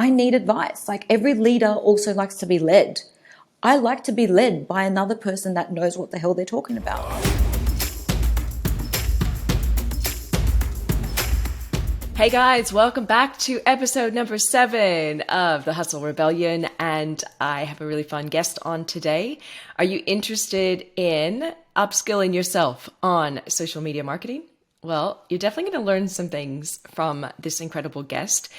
I need advice. Like every leader also likes to be led. I like to be led by another person that knows what the hell they're talking about. Hey guys, welcome back to episode number 7 of the Hustle Rebellion, and I have a really fun guest on today. Are you interested in upskilling yourself on social media marketing? Well, you're definitely going to learn some things from this incredible guest.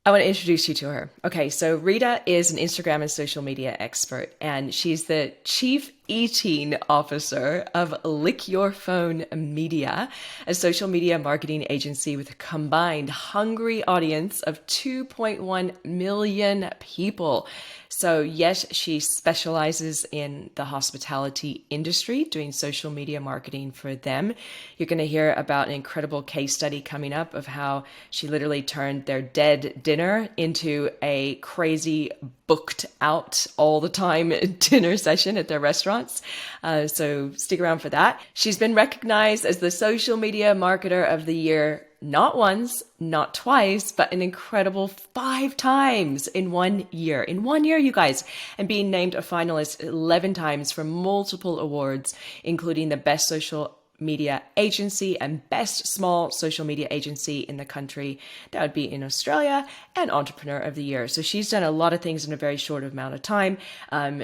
I want to introduce you to her. Okay, so Rita is an Instagram and social media expert, and she's the Chief Eating Officer of Lick Your Phone Media, a social media marketing agency with a combined hungry audience of 2.1 million people. So yes, she specializes in the hospitality industry, doing social media marketing for them. You're going to hear about an incredible case study coming up of how she literally turned their dead dinner into a crazy booked out all the time dinner session at their restaurants. So stick around for that. She's been recognized as the social media marketer of the year not once, not twice, but an incredible 5 times in 1 year. In 1 year, you guys, and being named a finalist 11 times for multiple awards, including the Best Social Media Agency and Best Small Social Media Agency in the country. That would be in Australia, and Entrepreneur of the Year. So she's done a lot of things in a very short amount of time.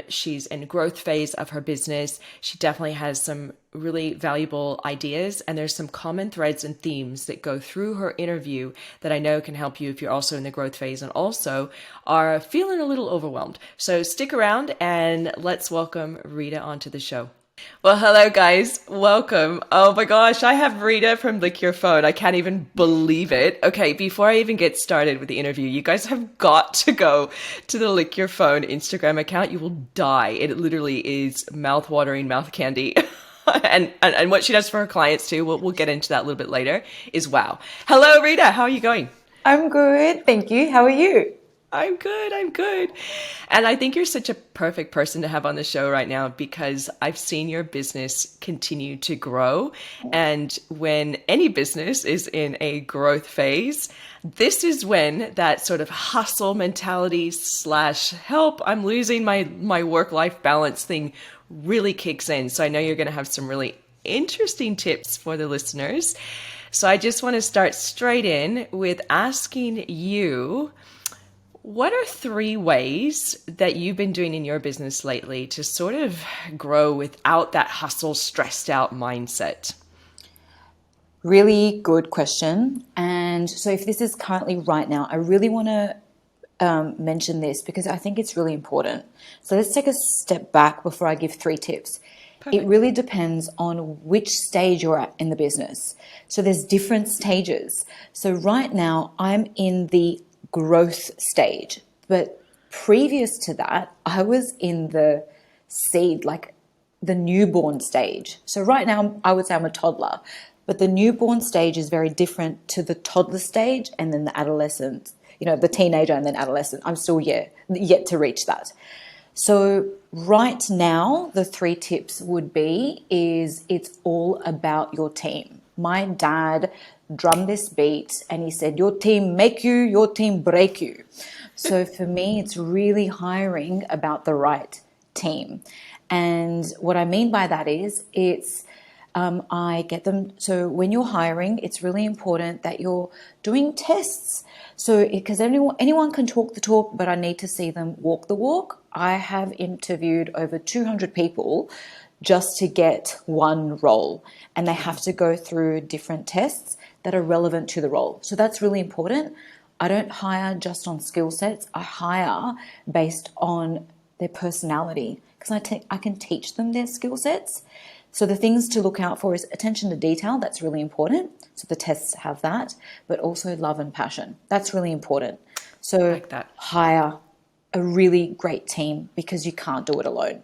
She's in growth phase of her business. She definitely has some really valuable ideas, and there's some common threads and themes that go through her interview that I know can help you if you're also in the growth phase and also are feeling a little overwhelmed. So stick around and let's welcome Rita onto the show. Well, hello guys, welcome. Oh my gosh, I have Rita from Lick Your Phone. I can't even believe it. Okay, before I even get started with the interview, you guys have got to go to the Lick Your Phone Instagram account. You will die. It literally is mouth-watering mouth candy. and what she does for her clients too, we'll get into that a little bit later, is wow. Hello Rita, how are you going? I'm good, thank you. How are you? I'm good. And I think you're such a perfect person to have on the show right now because I've seen your business continue to grow. And when any business is in a growth phase, this is when that sort of hustle mentality / help, I'm losing my work-life balance thing really kicks in. So I know you're going to have some really interesting tips for the listeners. So I just want to start straight in with asking you, what are 3 ways that you've been doing in your business lately to sort of grow without that hustle, stressed out mindset? Really good question. And so if this is currently right now, I really want to mention this because I think it's really important. So let's take a step back before I give 3 tips. Perfect. It really depends on which stage you're at in the business. So there's different stages. So right now I'm in the growth stage, but previous to that, I was in the seed, like the newborn stage. So right now I would say I'm a toddler, but the newborn stage is very different to the toddler stage and then the adolescent, the teenager and then adolescent. I'm still yet to reach that. So right now, the 3 tips would be it's all about your team. My dad drummed this beat and he said, your team make you, your team break you. So for me, it's really hiring about the right team. And what I mean by that is I get them. So when you're hiring, it's really important that you're doing tests. So because anyone can talk the talk, but I need to see them walk the walk. I have interviewed over 200 people just to get one role, and they have to go through different tests that are relevant to the role. So that's really important. I don't hire just on skill sets. I hire based on their personality because I can teach them their skill sets. So the things to look out for is attention to detail. That's really important. So the tests have that, but also love and passion. That's really important. So like that. Hire a really great team because you can't do it alone.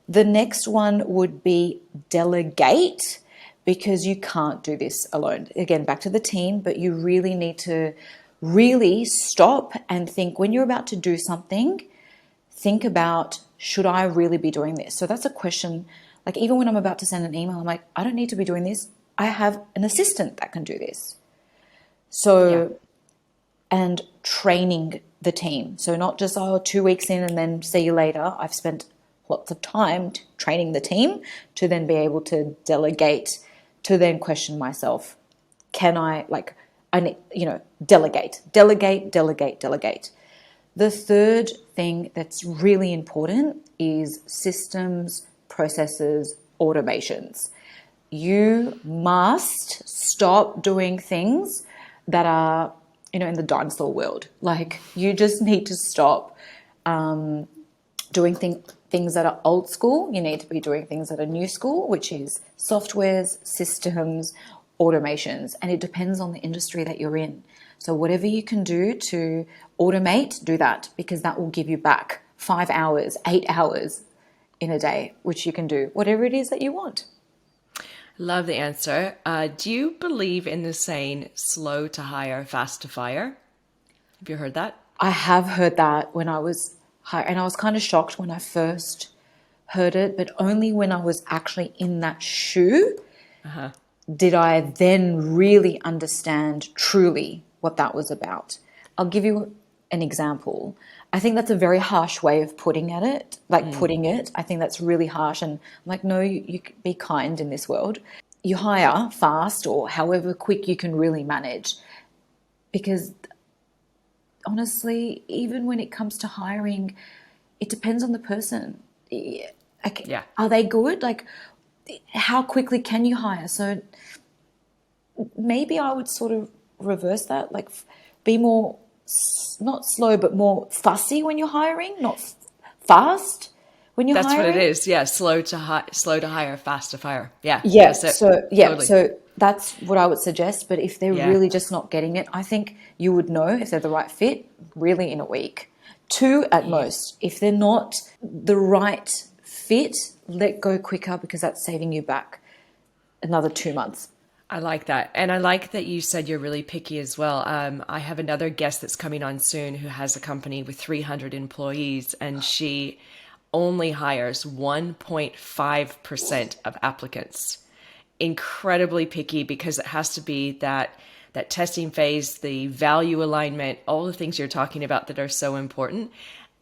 The next one would be delegate because you can't do this alone. Again, back to the team, but you really need to really stop and think when you're about to do something, think about, should I really be doing this? So that's a question. Like even when I'm about to send an email, I'm like, I don't need to be doing this. I have an assistant that can do this. So and training the team. So not just, 2 weeks in and then see you later. I've spent lots of time training the team to then be able to delegate, to then question myself. Can I, delegate. The third thing that's really important is systems, processes, automations. You must stop doing things that are, in the dinosaur world. Like, you just need to stop doing things that are old school. You need to be doing things that are new school, which is softwares, systems, automations. And it depends on the industry that you're in. So whatever you can do to automate, do that, because that will give you back 5 hours, 8 hours in a day, which you can do whatever it is that you want. Love the answer. Do you believe in the saying, slow to hire, fast to fire? Have you heard that? I have heard that when I was hired, and I was kind of shocked when I first heard it, but only when I was actually in that shoe did I then really understand truly what that was about. I'll give you an example. I think that's a very harsh way of putting it. I think that's really harsh. And I'm like, no, you can be kind in this world. You hire fast or however quick you can really manage. Because honestly, even when it comes to hiring, it depends on the person. Are they good? Like, how quickly can you hire? So maybe I would sort of reverse that, like be more, not slow, but more fussy when you're hiring, not fast when you're hiring. That's what it is. Yeah. Slow to hire, fast to fire. Yeah. Yeah. That's it. So Totally. that's what I would suggest. But if they're really just not getting it, I think you would know if they're the right fit really in a week, 2 at most. If they're not the right fit, let go quicker, because that's saving you back another 2 months. I like that. And I like that you said you're really picky as well. I have another guest that's coming on soon who has a company with 300 employees, and she only hires 1.5% of applicants. Incredibly picky, because it has to be that testing phase, the value alignment, all the things you're talking about that are so important.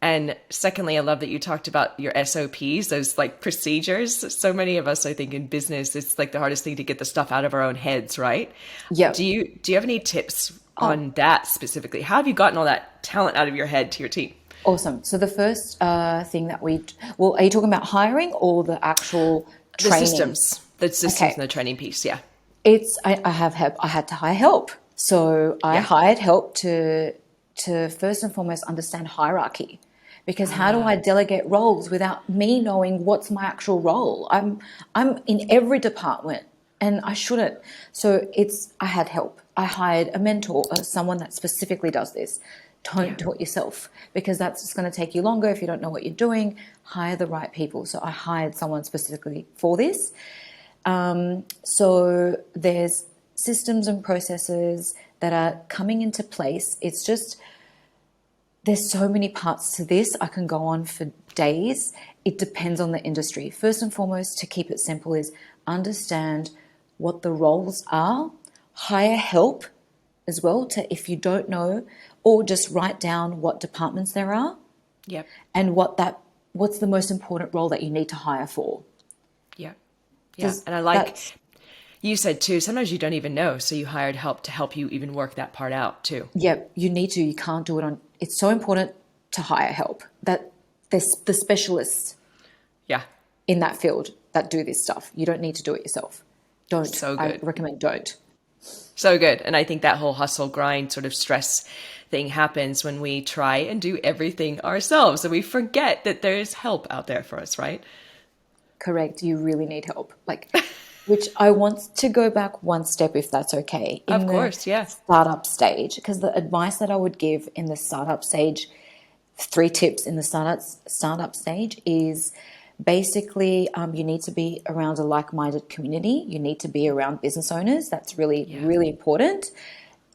And secondly, I love that you talked about your SOPs, those like procedures. So many of us, I think, in business, it's like the hardest thing to get the stuff out of our own heads, right? Yeah. Do you have any tips on that specifically? How have you gotten all that talent out of your head to your team? Awesome. So the first thing that are you talking about hiring or the actual training? The systems and the training piece. Yeah. I had to hire help. So I hired help to first and foremost understand hierarchy. Because how do I delegate roles without me knowing what's my actual role? I'm in every department and I shouldn't. So I had help. I hired a mentor, someone that specifically does this. Don't do it yourself, because that's just going to take you longer if you don't know what you're doing. Hire the right people. So I hired someone specifically for this. So there's systems and processes that are coming into place. It's just, there's so many parts to this. I can go on for days. It depends on the industry. First and foremost, to keep it simple, is understand what the roles are. Hire help as well, if you don't know, or just write down what departments there are. Yep. And what's the most important role that you need to hire for. Yeah. Yeah. And I like, you said too, sometimes you don't even know. So you hired help to help you even work that part out too. Yeah, you need to. You can't do it it's so important to hire help, that there's the specialists in that field that do this stuff. You don't need to do it yourself. Don't. So good. I recommend don't. So good. And I think that whole hustle grind sort of stress thing happens when we try and do everything ourselves and we forget that there's help out there for us, right? Correct. You really need help. Which I want to go back one step, if that's okay. Of course, yes. Startup stage, because the advice that I would give in the startup stage, 3 tips in the startup stage is basically you need to be around a like-minded community. You need to be around business owners. That's really, really important.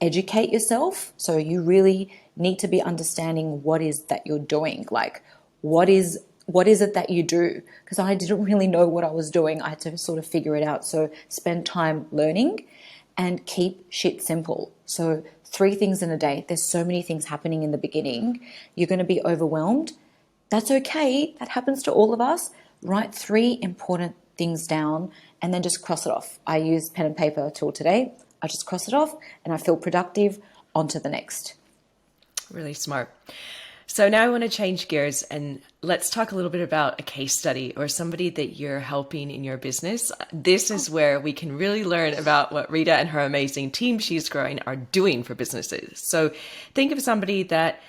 Educate yourself. So you really need to be understanding what is that you're doing. Like, what is it that you do? Because I didn't really know what I was doing. I had to sort of figure it out. So spend time learning and keep shit simple. So 3 things in a day. There's so many things happening in the beginning. You're going to be overwhelmed. That's okay. That happens to all of us. Write 3 important things down and then just cross it off. I use pen and paper tool today. I just cross it off and I feel productive. On to the next. Really smart. So now I want to change gears and let's talk a little bit about a case study or somebody that you're helping in your business. This is where we can really learn about what Rita and her amazing team she's growing are doing for businesses. So think of somebody that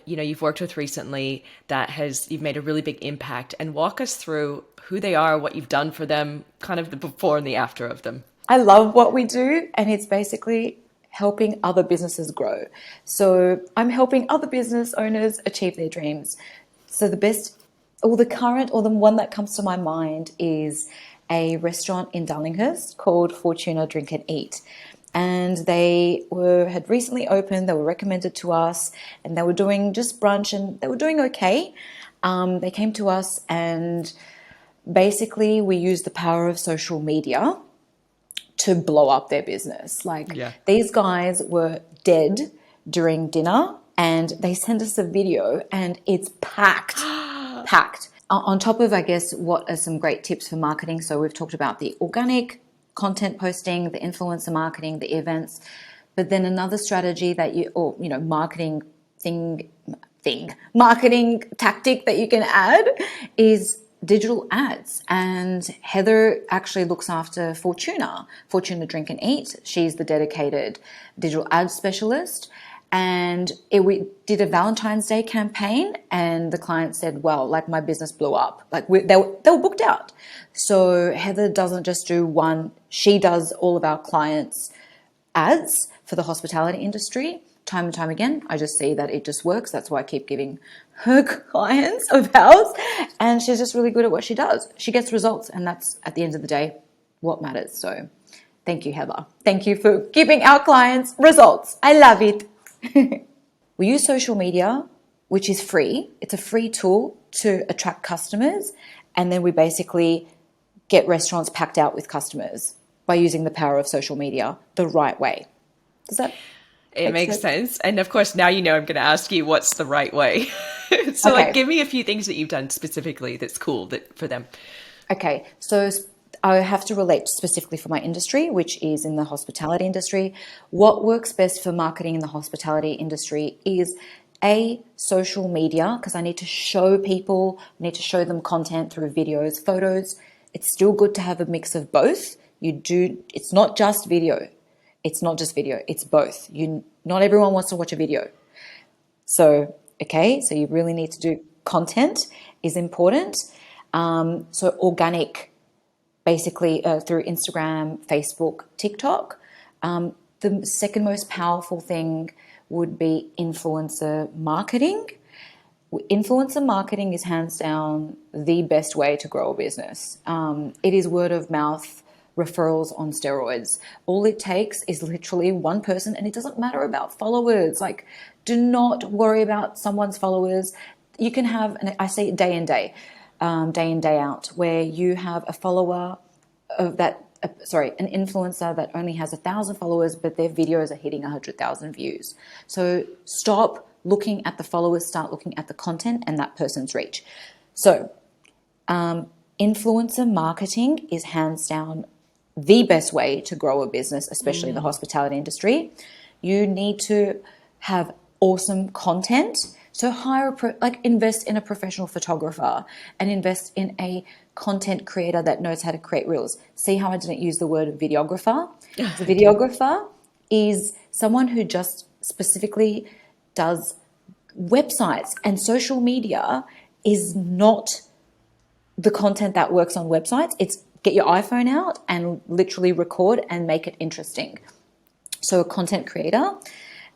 you've worked with recently you've made a really big impact, and walk us through who they are, what you've done for them, kind of the before and the after of them. I love what we do, and it's basically helping other businesses grow. So I'm helping other business owners achieve their dreams. So the one that comes to my mind is a restaurant in Darlinghurst called Fortuna Drink and Eat. And they had recently opened, they were recommended to us, and they were doing just brunch and they were doing okay. They came to us and basically we used the power of social media to blow up their business. These guys were dead during dinner and they sent us a video and it's packed, packed. On top of, I guess, what are some great tips for marketing. So we've talked about the organic content posting, the influencer marketing, the events, but then another strategy that marketing tactic that you can add is digital ads. And Heather actually looks after Fortuna Drink and Eat. She's the dedicated digital ad specialist. And we did a Valentine's Day campaign and the client said, well, my business blew up. They were booked out. So Heather doesn't just do one. She does all of our clients' ads for the hospitality industry. Time and time again, I just see that it just works. That's why I keep giving her clients of ours. And she's just really good at what she does. She gets results, and that's, at the end of the day, what matters. So thank you, Heather. Thank you for giving our clients results. I love it. We use social media, which is free. It's a free tool to attract customers. And then we basically get restaurants packed out with customers by using the power of social media the right way. Does that It makes sense. And of course, now I'm going to ask you what's the right way. So okay. Give me a few things that you've done specifically that's cool for them. Okay. So I have to relate specifically for my industry, which is in the hospitality industry. What works best for marketing in the hospitality industry is social media, because I need to show people, I need to show them content through videos, photos. It's still good to have a mix of both. It's not just video. It's not just video, it's both. Not everyone wants to watch a video. So you really need to do content is important. So organic, basically through Instagram, Facebook, TikTok. The second most powerful thing would be influencer marketing. Influencer marketing is hands down the best way to grow a business. It is word of mouth referrals on steroids. All it takes is literally one person, and it doesn't matter about followers. Do not worry about someone's followers. You can have, and I say day in, day out, where you have a follower of that, an influencer that only has 1,000 followers, but their videos are hitting 100,000 views. So stop looking at the followers, start looking at the content and that person's reach. So influencer marketing is hands down the best way to grow a business, especially in the hospitality industry. You need to have awesome content. So invest in a professional photographer and invest in a content creator that knows how to create reels. See how I didn't use the word videographer? The videographer is someone who just specifically does websites, and social media is not the content that works on websites. It's get your iPhone out and literally record and make it interesting. So a content creator,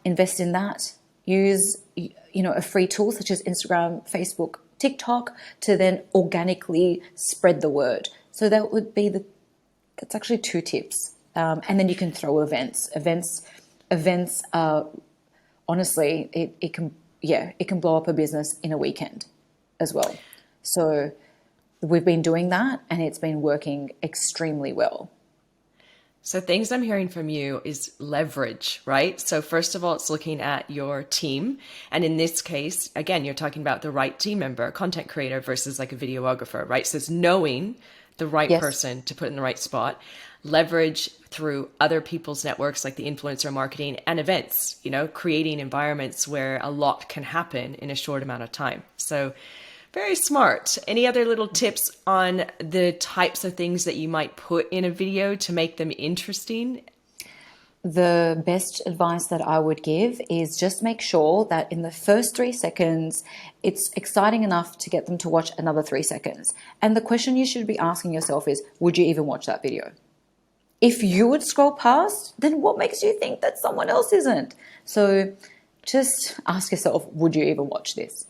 invest in that. Use a free tool such as Instagram, Facebook, TikTok to then organically spread the word. So that would be that's actually 2 tips. And then you can throw events. Events are honestly, it can blow up a business in a weekend as well. So we've been doing that and it's been working extremely well. So things I'm hearing from you is leverage, right? So first of all, it's looking at your team. And in this case, again, you're talking about the right team member, content creator versus like a videographer, right? So it's knowing the right Yes. person to put in the right spot. Leverage through other people's networks like the influencer marketing and events, creating environments where a lot can happen in a short amount of time. So very smart. Any other little tips on the types of things that you might put in a video to make them interesting? The best advice that I would give is just make sure that in the first 3 seconds, it's exciting enough to get them to watch another 3 seconds. And the question you should be asking yourself is, would you even watch that video? If you would scroll past, then what makes you think that someone else isn't? So just ask yourself, would you even watch this?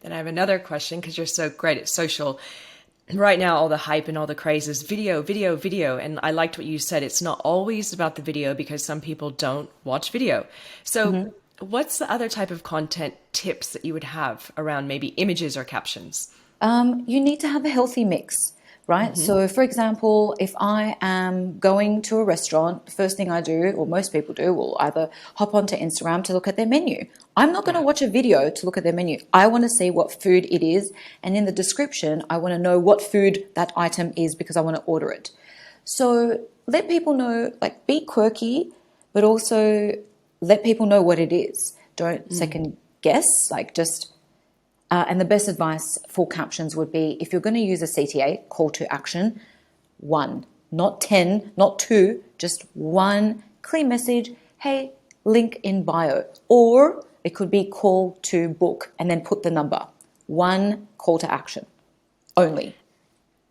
Then I have another question because you're so great at social. Right now, all the hype and all the craze is video, video, video. And I liked what you said. It's not always about the video because some people don't watch video. So what's the other type of content tips that you would have around maybe images or captions? You need to have a healthy mix, right? So, for example, if I am going to a restaurant, the first thing I do, or most people do, will either hop onto Instagram to look at their menu. I'm not going to watch a video to look at their menu. I want to see what food it is. And in the description, I want to know what food that item is because I want to order it. So let people know, like, be quirky, but also let people know what it is. Don't second guess, like just and the best advice for captions would be, if you're going to use a CTA, call to action, 1, not 10, not 2, just 1 clear message, hey, link in bio. Or it could be call to book and then put the number. 1 call to action only.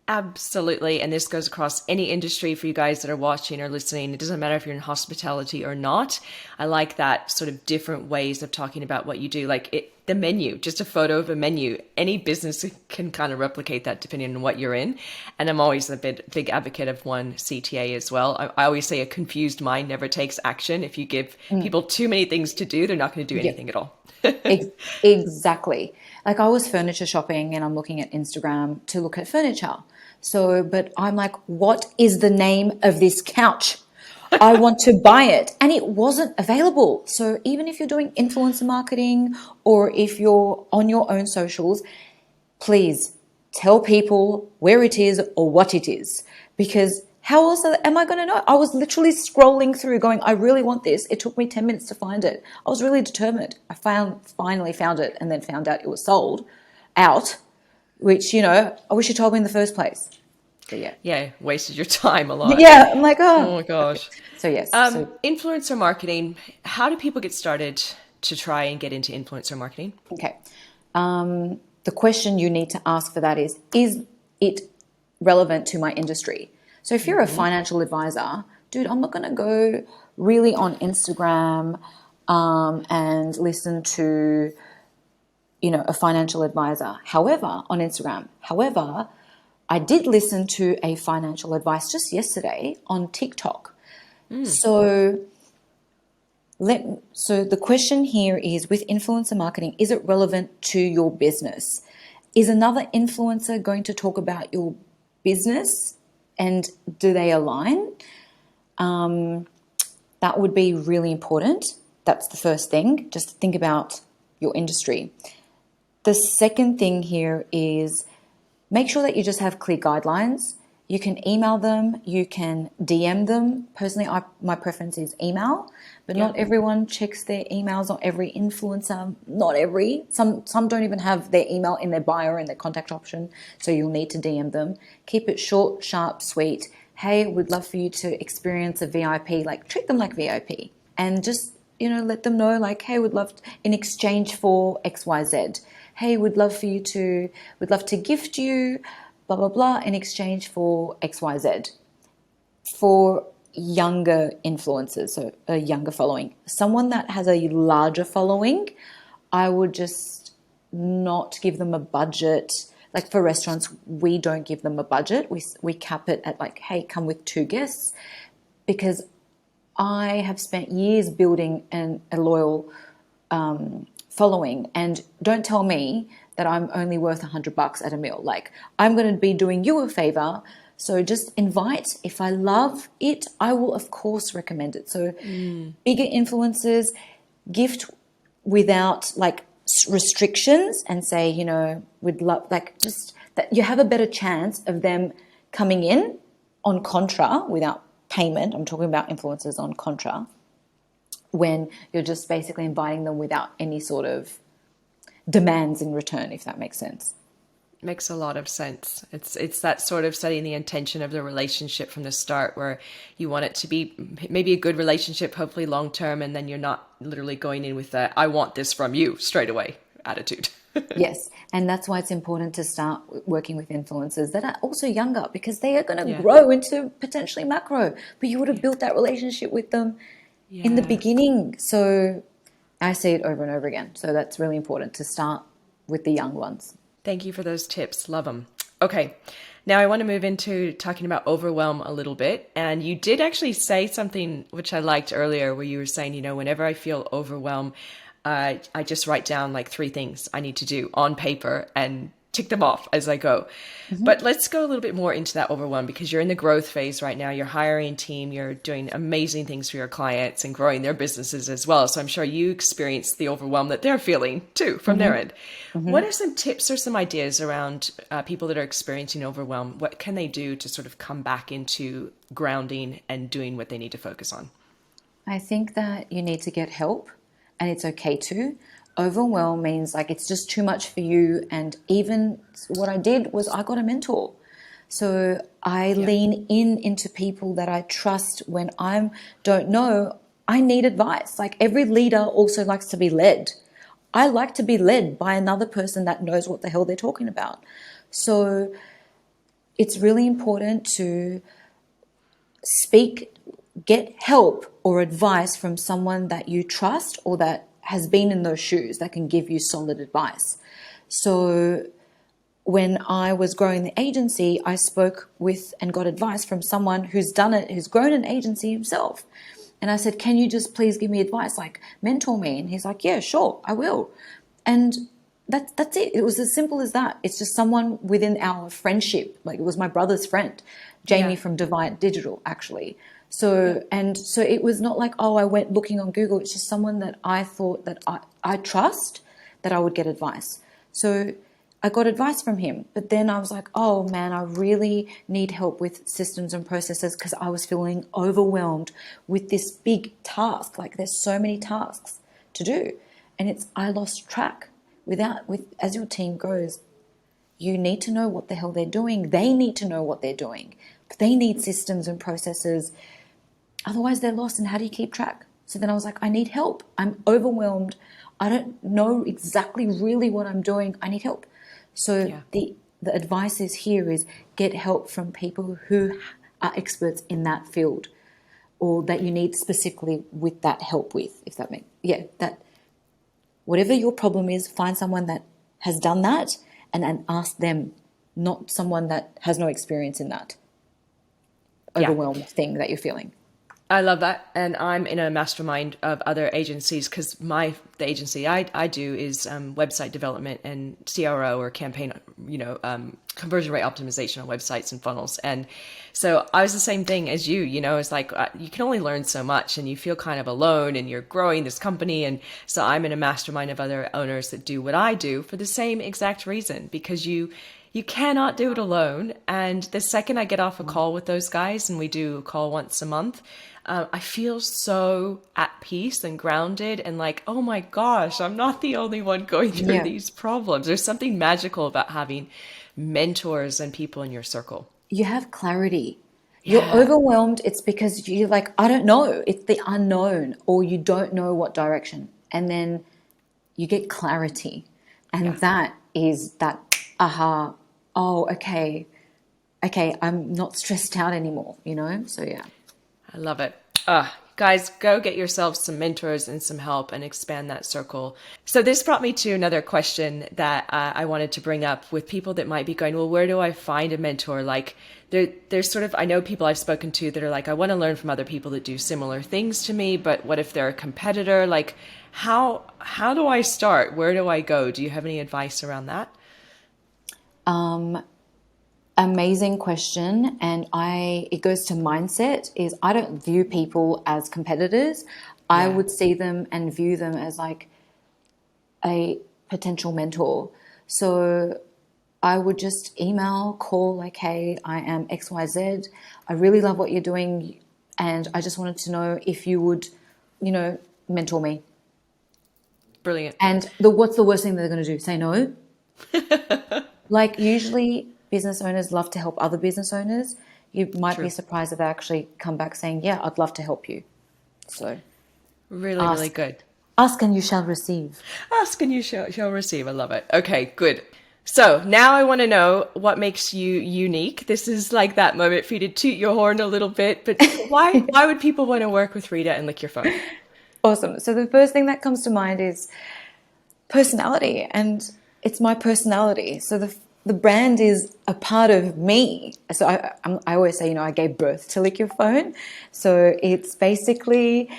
Absolutely. And this goes across any industry for you guys that are watching or listening. It doesn't matter if you're in hospitality or not. I like that sort of different ways of talking about what you do. Like the menu, just a photo of a menu. Any business can kind of replicate that depending on what you're in. And I'm always a big advocate of 1 CTA as well. I always say a confused mind never takes action. If you give people too many things to do, they're not going to do anything at all. Exactly. Like I was furniture shopping and I'm looking at Instagram to look at furniture. So, but I'm like, what is the name of this couch? I want to buy it. And it wasn't available. So even if you're doing influencer marketing or if you're on your own socials, please tell people where it is or what it is. Because how else am I going to know? I was literally scrolling through going, I really want this. It took me 10 minutes to find it. I was really determined. I finally found it and then found out it was sold out, which, I wish you told me in the first place. But yeah. Yeah, wasted your time a lot. Yeah, I'm like, oh my gosh. So yes. Influencer marketing, how do people get started to try and get into influencer marketing? Okay. The question you need to ask for that is it relevant to my industry? So if you're a financial advisor, dude, I'm not going to go really on Instagram and listen to, a financial advisor. However, on Instagram. However, I did listen to a financial advice just yesterday on TikTok. So the question here is, with influencer marketing, is it relevant to your business? Is another influencer going to talk about your business? And do they align? That would be really important. That's the first thing. Just think about your industry. The second thing here is make sure that you just have clear guidelines. You can email them, you can DM them. Personally, my preference is email, but not everyone checks their emails, not every influencer, some don't even have their email in their bio or in their contact option, so you'll need to DM them. Keep it short, sharp, sweet. Hey, we'd love for you to experience a VIP, like treat them like VIP. And just, let them know like, hey, we'd love in exchange for XYZ. Hey, we'd love to gift you, blah, blah, blah, in exchange for XYZ. For younger influencers, so a younger following, someone that has a larger following, I would just not give them a budget. Like for restaurants, we don't give them a budget. We cap it at like, hey, come with 2 guests, because I have spent years building a loyal following, and don't tell me that I'm only worth $100 at a meal. Like, I'm going to be doing you a favor So just invite. If I love it, I will of course recommend it. So bigger influencers, gift without like restrictions, and say, we'd love, like, just that you have a better chance of them coming in on contra without payment. I'm talking about influencers on contra, when you're just basically inviting them without any sort of demands in return, if that makes sense. Makes a lot of sense. It's that sort of setting the intention of the relationship from the start, where you want it to be maybe a good relationship, hopefully long term, and then you're not literally going in with a "I want this from you" straight away attitude. Yes, and that's why it's important to start working with influencers that are also younger, because they are going to Yeah. grow into potentially macro, but you would have built that relationship with them in the Yeah. beginning. So I see it over and over again. So that's really important to start with the young ones. Thank you for those tips. Love them. Okay. Now I want to move into talking about overwhelm a little bit. And you did actually say something which I liked earlier, where you were saying, whenever I feel overwhelmed, I just write down like 3 things I need to do on paper and tick them off as I go. But let's go a little bit more into that overwhelm, because you're in the growth phase right now. You're hiring a team, you're doing amazing things for your clients and growing their businesses as well. So I'm sure you experience the overwhelm that they're feeling too from their end. What are some tips or some ideas around people that are experiencing overwhelm? What can they do to sort of come back into grounding and doing what they need to focus on? I think that you need to get help, and it's okay to. Overwhelm means like it's just too much for you. And even what I did was I got a mentor. So I lean into people that I trust when I don't know. I need advice. Like every leader also likes to be led. I like to be led by another person that knows what the hell they're talking about. So it's really important to get help or advice from someone that you trust, or that has been in those shoes, that can give you solid advice. So when I was growing the agency, I spoke with and got advice from someone who's done it, who's grown an agency himself. And I said, can you just please give me advice, like mentor me? And he's like, yeah, sure, I will. And that's it. It was as simple as that. It's just someone within our friendship. Like it was my brother's friend, Jamie from Divine Digital, actually. So it was not like, oh, I went looking on Google. It's just someone that I thought that I trust, that I would get advice. So I got advice from him. But then I was like, oh man, I really need help with systems and processes, because I was feeling overwhelmed with this big task. Like there's so many tasks to do. And I lost track. As your team grows, you need to know what the hell they're doing. They need to know what they're doing. But they need systems and processes. Otherwise, they're lost. And how do you keep track? So then I was like, I need help. I'm overwhelmed. I don't know exactly really what I'm doing. I need help. So the advice is get help from people who are experts in that field, or that you need specifically with that help with, if that makes, that whatever your problem is, find someone that has done that, and ask them, not someone that has no experience in that overwhelmed thing that you're feeling. I love that. And I'm in a mastermind of other agencies, because the agency I do is website development and CRO, or campaign, conversion rate optimization on websites and funnels. And so I was the same thing as you, it's like you can only learn so much, and you feel kind of alone, and you're growing this company. And so I'm in a mastermind of other owners that do what I do for the same exact reason, because you cannot do it alone. And the second I get off a call with those guys, and we do a call once a month, I feel so at peace and grounded, and like, oh my gosh, I'm not the only one going through these problems. There's something magical about having mentors and people in your circle. You have clarity. You're overwhelmed. It's because you're like, I don't know. It's the unknown, or you don't know what direction. And then you get clarity. And that is that aha, oh, okay, I'm not stressed out anymore, So I love it. Guys, go get yourselves some mentors and some help, and expand that circle. So this brought me to another question that I wanted to bring up with people that might be going, well, where do I find a mentor? Like there's sort of, I know people I've spoken to that are like, I want to learn from other people that do similar things to me, but what if they're a competitor? Like how do I start? Where do I go? Do you have any advice around that? Amazing question. And it goes to mindset is I don't view people as competitors. I Yeah. would see them and view them as like a potential mentor. So I would just email, call, like, hey, I am XYZ. I really love what you're doing. And I just wanted to know if you would, mentor me. Brilliant. And what's the worst thing they're going to do? Say no? Like, usually business owners love to help other business owners. You might be True. surprised if they actually come back saying, yeah, I'd love to help you. So Really, really ask, good. ask and you shall receive. Ask and you shall receive. I love it. Okay, good. So now I want to know what makes you unique. This is like that moment for you to toot your horn a little bit, but why would people want to work with Rita and lick your phone? Awesome. So the first thing that comes to mind is personality, and it's my personality. So the brand is a part of me. So I always say, I gave birth to Lick Your Phone. So it's basically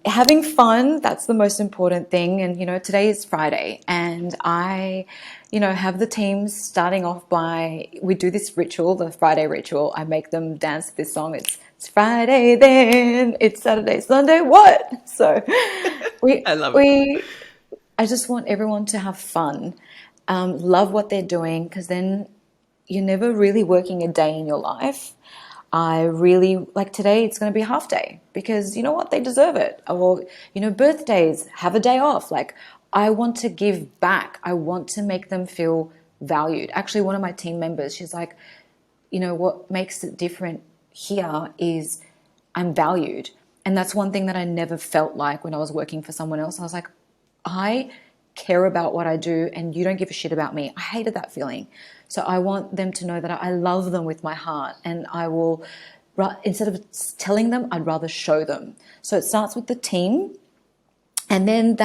having fun. That's the most important thing. And today is Friday, and I have the team starting off by, we do this ritual, the Friday ritual. I make them dance to this song. It's Friday then, it's Saturday, Sunday, what? So we I love it. we I just want everyone to have fun, love what they're doing, because then you're never really working a day in your life. I really like today, it's going to be a half day because you know what? They deserve it. Or, birthdays, have a day off. Like, I want to give back. I want to make them feel valued. Actually, one of my team members, she's like, what makes it different here is I'm valued. And that's one thing that I never felt like when I was working for someone else. I was like, I care about what I do and you don't give a shit about me. I hated that feeling. So I want them to know that I love them with my heart, and I will, instead of telling them, I'd rather show them. So it starts with the team, and then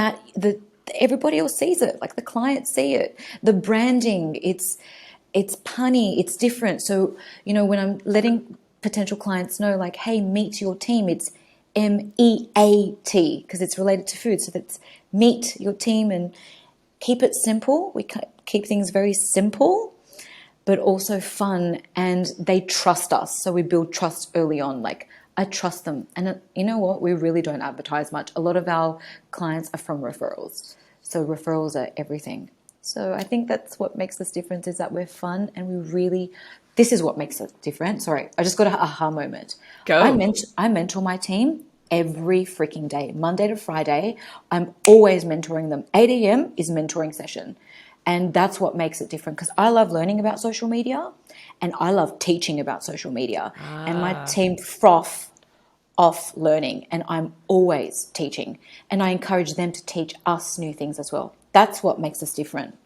everybody else sees it, like the clients see it. The branding, it's punny, it's different. So, when I'm letting potential clients know, like, hey, meet your team, it's MEAT because it's related to food. So that's meet your team, and keep it simple. We keep things very simple, but also fun, and they trust us. So we build trust early on. Like, I trust them. And you know what? We really don't advertise much. A lot of our clients are from referrals. So referrals are everything. So I think that's what makes us different, is that we're fun and this is what makes us different. Sorry, I just got an aha moment. Go. I mentor my team every freaking day, Monday to Friday. I'm always mentoring them. 8 a.m. is mentoring session. And that's what makes it different, because I love learning about social media and I love teaching about social media. And my team froth off learning, and I'm always teaching. And I encourage them to teach us new things as well. That's what makes us different.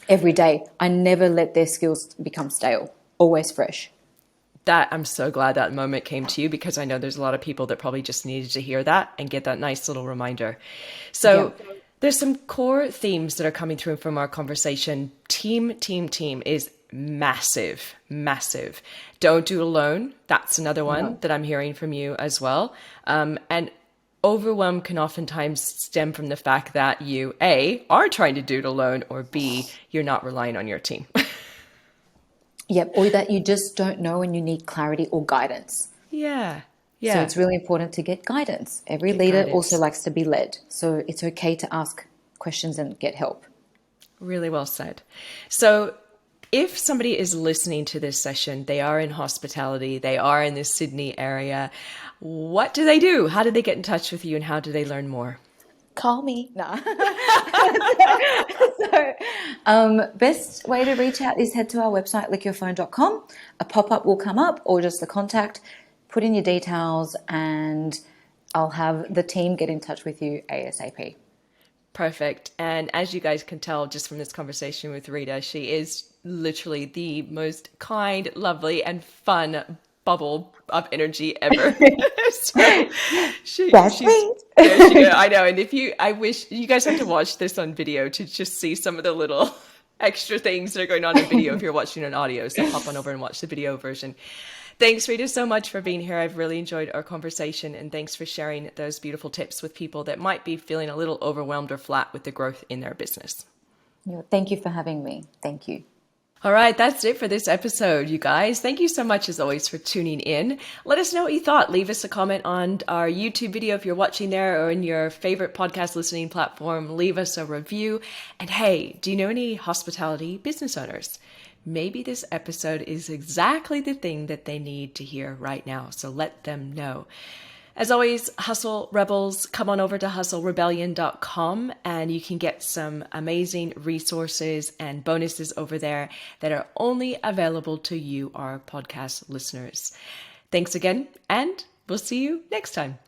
Every day, I never let their skills become stale, always fresh. I'm so glad that moment came to you, because I know there's a lot of people that probably just needed to hear that and get that nice little reminder. So Yeah. there's some core themes that are coming through from our conversation. Team is massive, massive. Don't do it alone. That's another one that I'm hearing from you as well. And overwhelm can oftentimes stem from the fact that you, A, are trying to do it alone, or B, you're not relying on your team. Yep. Or that you just don't know and you need clarity or guidance. Yeah. So Yeah. it's really important to get guidance. Every Get leader also guidance. likes to be led. So it's okay to ask questions and get help. Really well said. So if somebody is listening to this session, they are in hospitality, they are in the Sydney area, what do they do? How do they get in touch with you, and how do they learn more? Call me. Nah. Best way to reach out is head to our website, lickyourphone.com. A pop-up will come up, or just the contact. Put in your details and I'll have the team get in touch with you ASAP. Perfect. And as you guys can tell just from this conversation with Rita, she is literally the most kind, lovely, and fun bubble of energy ever. So That's she's me. there she go. I know. And I wish you guys have to watch this on video to just see some of the little extra things that are going on in video if you're watching an audio. So hop on over and watch the video version. Thanks, Rita, so much for being here. I've really enjoyed our conversation, and thanks for sharing those beautiful tips with people that might be feeling a little overwhelmed or flat with the growth in their business. Thank you for having me. Thank you. All right, that's it for this episode, you guys. Thank you so much, as always, for tuning in. Let us know what you thought. Leave us a comment on our YouTube video if you're watching there, or in your favorite podcast listening platform. Leave us a review. And hey, do you know any hospitality business owners? Maybe this episode is exactly the thing that they need to hear right now. So let them know. As always, Hustle Rebels, come on over to hustlerebellion.com and you can get some amazing resources and bonuses over there that are only available to you, our podcast listeners. Thanks again, and we'll see you next time.